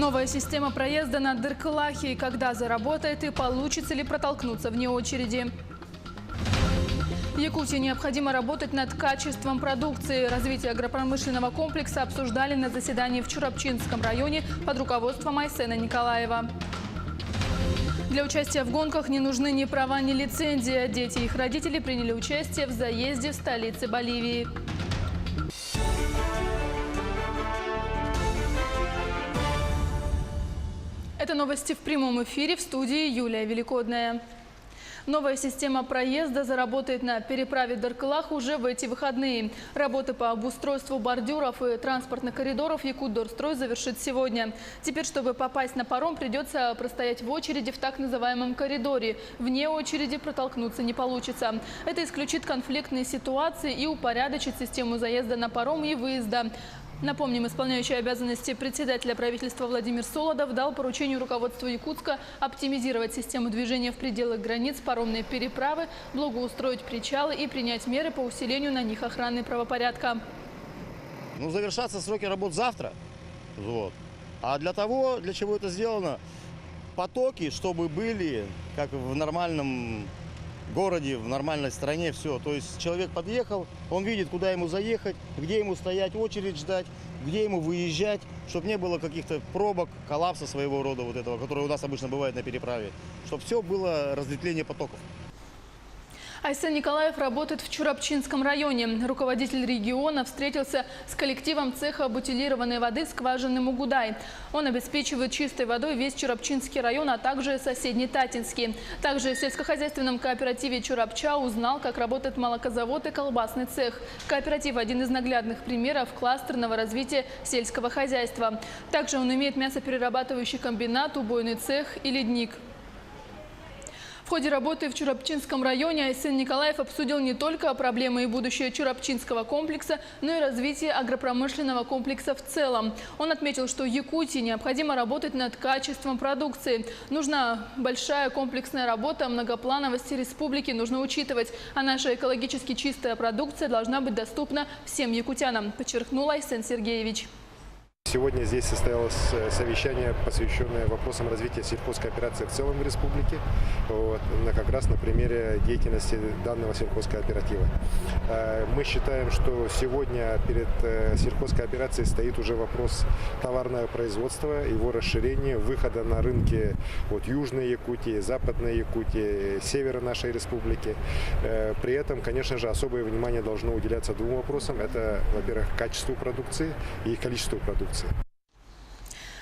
Новая система проезда на Дыркалахе. Когда заработает и получится ли протолкнуться вне очереди? Якутии необходимо работать над качеством продукции. Развитие агропромышленного комплекса обсуждали на заседании в Чурапчинском районе под руководством Айсена Николаева. Для участия в гонках не нужны ни права, ни лицензия. Дети и их родители приняли участие в заезде в столице Боливии. Это новости в прямом эфире, в студии Юлия Великодная. Новая система проезда заработает на переправе Дыркалах уже в эти выходные. Работы по обустройству бордюров и транспортных коридоров Якутдорстрой завершит сегодня. Теперь, чтобы попасть на паром, придется простоять в очереди в так называемом коридоре. Вне очереди протолкнуться не получится. Это исключит конфликтные ситуации и упорядочит систему заезда на паром и выезда. Напомним, исполняющий обязанности председателя правительства Владимир Солодов дал поручению руководству Якутска оптимизировать систему движения в пределах границ паромной переправы, благоустроить причалы и принять меры по усилению на них охраны и правопорядка. Завершатся сроки работ завтра. А для чего это сделано, потоки, чтобы были, как в нормальном городе, в нормальной стране, все. То есть человек подъехал, он видит, куда ему заехать, где ему стоять, очередь ждать, где ему выезжать, чтобы не было каких-то пробок, коллапса своего рода вот этого, который у нас обычно бывает на переправе. Чтобы все было разветвление потоков. Айсен Николаев работает в Чурапчинском районе. Руководитель региона встретился с коллективом цеха бутилированной воды «Скважины Мугудай». Он обеспечивает чистой водой весь Чурапчинский район, а также соседний Татинский. Также в сельскохозяйственном кооперативе «Чурапча» узнал, как работает молокозавод и колбасный цех. Кооператив – один из наглядных примеров кластерного развития сельского хозяйства. Также он имеет мясоперерабатывающий комбинат, убойный цех и ледник. В ходе работы в Чурапчинском районе Айсен Николаев обсудил не только проблемы и будущее Чурапчинского комплекса, но и развитие агропромышленного комплекса в целом. Он отметил, что Якутии необходимо работать над качеством продукции. Нужна большая комплексная работа, многоплановости республики нужно учитывать, а наша экологически чистая продукция должна быть доступна всем якутянам, подчеркнул Айсен Сергеевич. Сегодня здесь состоялось совещание, посвященное вопросам развития сельхозкооперации в целом в республике, как раз на примере деятельности данного сельхозкооператива. Мы считаем, что сегодня перед сельхозкооперацией стоит уже вопрос товарного производства, его расширения, выхода на рынки Южной Якутии, Западной Якутии, севера нашей республики. При этом, конечно же, особое внимание должно уделяться двум вопросам. Это, во-первых, качеству продукции и количеству продукции.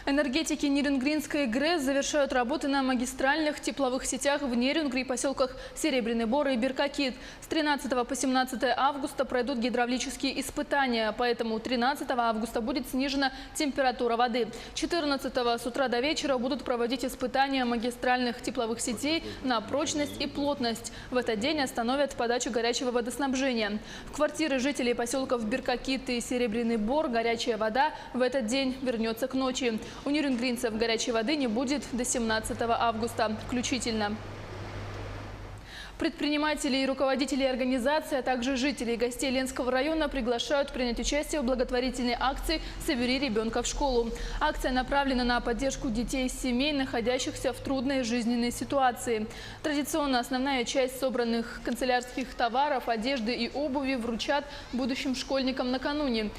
Энергетики Нерюнгринской ГРЭС завершают работы на магистральных тепловых сетях в Нерюнгри и поселках Серебряный Бор и Беркакит. С 13 по 17 августа пройдут гидравлические испытания, поэтому 13 августа будет снижена температура воды. 14 с утра до вечера будут проводить испытания магистральных тепловых сетей на прочность и плотность. В этот день остановят подачу горячего водоснабжения. В квартиры жителей поселков Беркакит и Серебряный Бор горячая вода в этот день вернется к ночи. У нерюнгринцев горячей воды не будет до 17 августа включительно. Предприниматели и руководители организации, а также жители и гостей Ленского района приглашают принять участие в благотворительной акции «Собери ребенка в школу». Акция направлена на поддержку детей из семей, находящихся в трудной жизненной ситуации. Традиционно основная часть собранных канцелярских товаров, одежды и обуви вручат будущим школьникам накануне.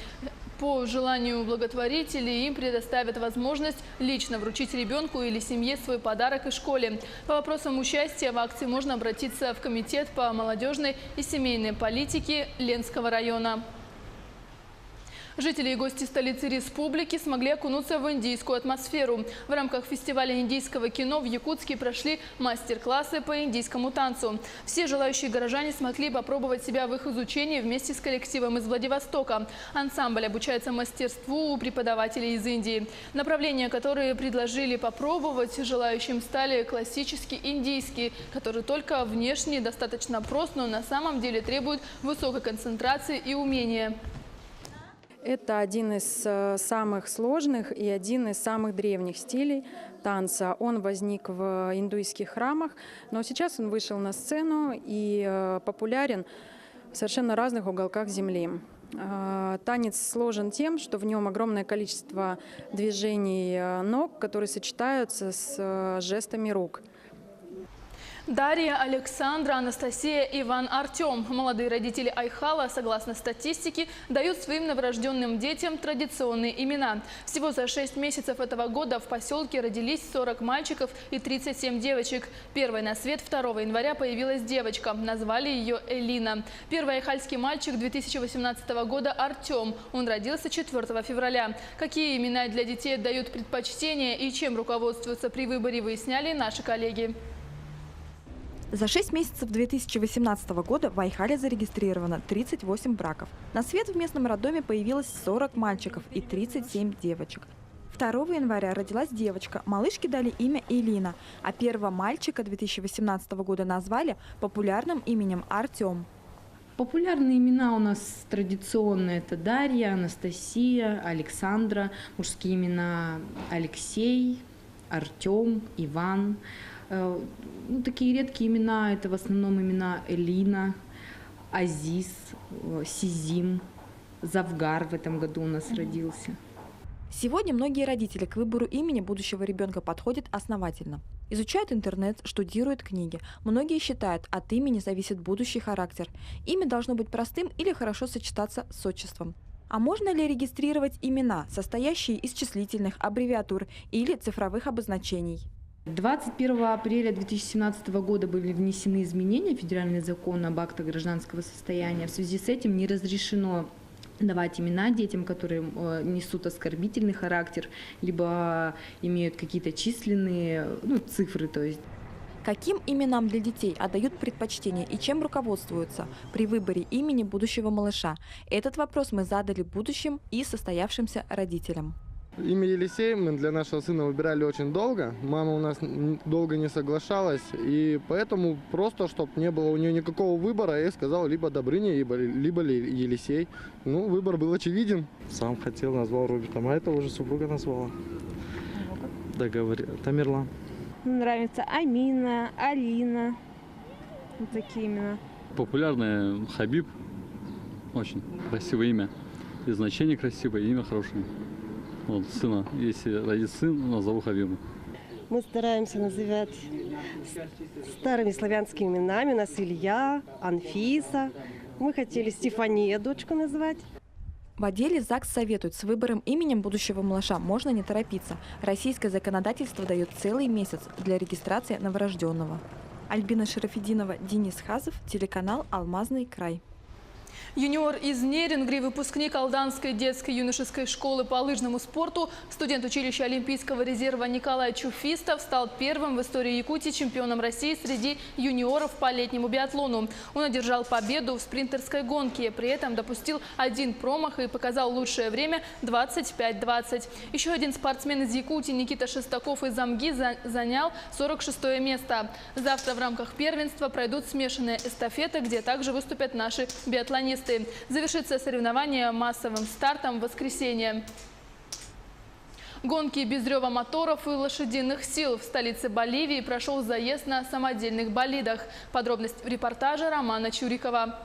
По желанию благотворителей им предоставят возможность лично вручить ребенку или семье свой подарок из школы. По вопросам участия в акции можно обратиться в Комитет по молодежной и семейной политике Ленского района. Жители и гости столицы республики смогли окунуться в индийскую атмосферу. В рамках фестиваля индийского кино в Якутске прошли мастер-классы по индийскому танцу. Все желающие горожане смогли попробовать себя в их изучении вместе с коллективом из Владивостока. Ансамбль обучается мастерству у преподавателей из Индии. Направления, которые предложили попробовать желающим, стали классический индийский, который только внешне достаточно прост, но на самом деле требует высокой концентрации и умения. Это один из самых сложных и один из самых древних стилей танца. Он возник в индуистских храмах, но сейчас он вышел на сцену и популярен в совершенно разных уголках Земли. Танец сложен тем, что в нем огромное количество движений ног, которые сочетаются с жестами рук. Дарья, Александра, Анастасия, Иван, Артем. Молодые родители Айхала, согласно статистике, дают своим новорожденным детям традиционные имена. Всего за 6 месяцев этого года в поселке родились 40 мальчиков и 37 девочек. Первой на свет 2 января появилась девочка. Назвали ее Элина. Первый айхальский мальчик 2018 года Артем. Он родился 4 февраля. Какие имена для детей дают предпочтение и чем руководствуются при выборе, выясняли наши коллеги. За 6 месяцев 2018 года в Айхале зарегистрировано 38 браков. На свет в местном роддоме появилось 40 мальчиков и 37 девочек. 2 января родилась девочка, малышке дали имя Элина, а первого мальчика 2018 года назвали популярным именем Артем. Популярные имена у нас традиционные. Это Дарья, Анастасия, Александра. Мужские имена Алексей, Артем, Иван. Такие редкие имена – это в основном имена Элина, Азиз, Сизим, Завгар в этом году у нас родился. Сегодня многие родители к выбору имени будущего ребенка подходят основательно. Изучают интернет, штудируют книги. Многие считают, от имени зависит будущий характер. Имя должно быть простым или хорошо сочетаться с отчеством. А можно ли регистрировать имена, состоящие из числительных, аббревиатур или цифровых обозначений? 21 апреля 2017 года были внесены изменения в федеральный закон об актах гражданского состояния. В связи с этим не разрешено давать имена детям, которые несут оскорбительный характер, либо имеют какие-то численные цифры. То есть. Каким именам для детей отдают предпочтение и чем руководствуются при выборе имени будущего малыша? Этот вопрос мы задали будущим и состоявшимся родителям. Имя Елисей мы для нашего сына выбирали очень долго. Мама у нас долго не соглашалась. И поэтому просто, чтобы не было у нее никакого выбора, я ей сказал либо Добрыня, либо Елисей. Выбор был очевиден. Сам хотел, назвал Робертом, а это уже супруга назвала. Тамерлан. Нравится Амина, Алина. Вот такие имена. Популярное Хабиб. Очень красивое имя. И значение красивое, и имя хорошее. Вот, сына, если родится сын, назову Хабибом. Мы стараемся называть старыми славянскими именами. У нас Илья, Анфиса. Мы хотели Стефания, дочку назвать. В отделе ЗАГС советуют, с выбором именем будущего малыша можно не торопиться. Российское законодательство дает целый месяц для регистрации новорожденного. Альбина Шарафединова, Денис Хазов, телеканал «Алмазный край». Юниор из Нерингри, выпускник Алданской детской юношеской школы по лыжному спорту, студент училища Олимпийского резерва Николай Чуфистов стал первым в истории Якутии чемпионом России среди юниоров по летнему биатлону. Он одержал победу в спринтерской гонке, при этом допустил 1 промах и показал лучшее время 25:20. Еще один спортсмен из Якутии Никита Шестаков из Амги занял 46-е место. Завтра в рамках первенства пройдут смешанные эстафеты, где также выступят наши биатлонисты. Завершится соревнование массовым стартом в воскресенье. Гонки без рева моторов и лошадиных сил. В столице Боливии прошел заезд на самодельных болидах. Подробность в репортаже Романа Чурикова.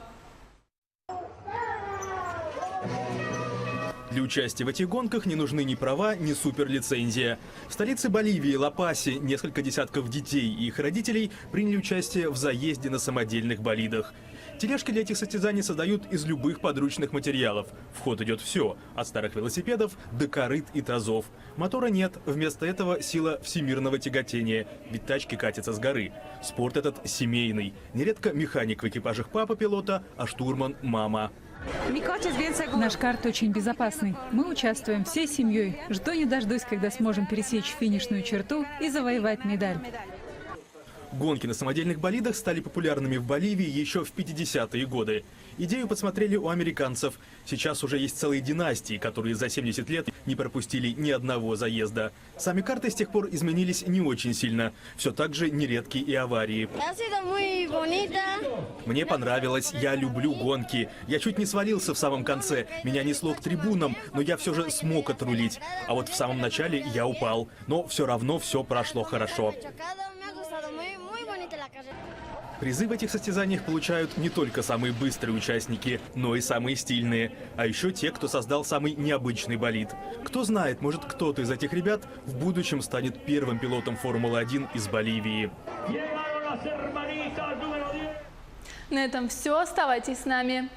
Для участия в этих гонках не нужны ни права, ни суперлицензия. В столице Боливии, Ла-Пасе, несколько десятков детей и их родителей приняли участие в заезде на самодельных болидах. Тележки для этих состязаний создают из любых подручных материалов. В ход идет все – от старых велосипедов до корыт и тазов. Мотора нет, вместо этого сила всемирного тяготения, ведь тачки катятся с горы. Спорт этот семейный. Нередко механик в экипажах папа пилота, а штурман – мама. Наш карт очень безопасный. Мы участвуем всей семьей. Жду не дождусь, когда сможем пересечь финишную черту и завоевать медаль. Гонки на самодельных болидах стали популярными в Боливии еще в 50-е годы. Идею подсмотрели у американцев. Сейчас уже есть целые династии, которые за 70 лет не пропустили ни одного заезда. Сами карты с тех пор изменились не очень сильно. Все так же нередки и аварии. Мне понравилось, я люблю гонки. Я чуть не свалился в самом конце. Меня несло к трибунам, но я все же смог отрулить. А вот в самом начале я упал. Но все равно все прошло хорошо. Призы в этих состязаниях получают не только самые быстрые участники, но и самые стильные. А еще те, кто создал самый необычный болид. Кто знает, может, кто-то из этих ребят в будущем станет первым пилотом Формулы-1 из Боливии. На этом все. Оставайтесь с нами.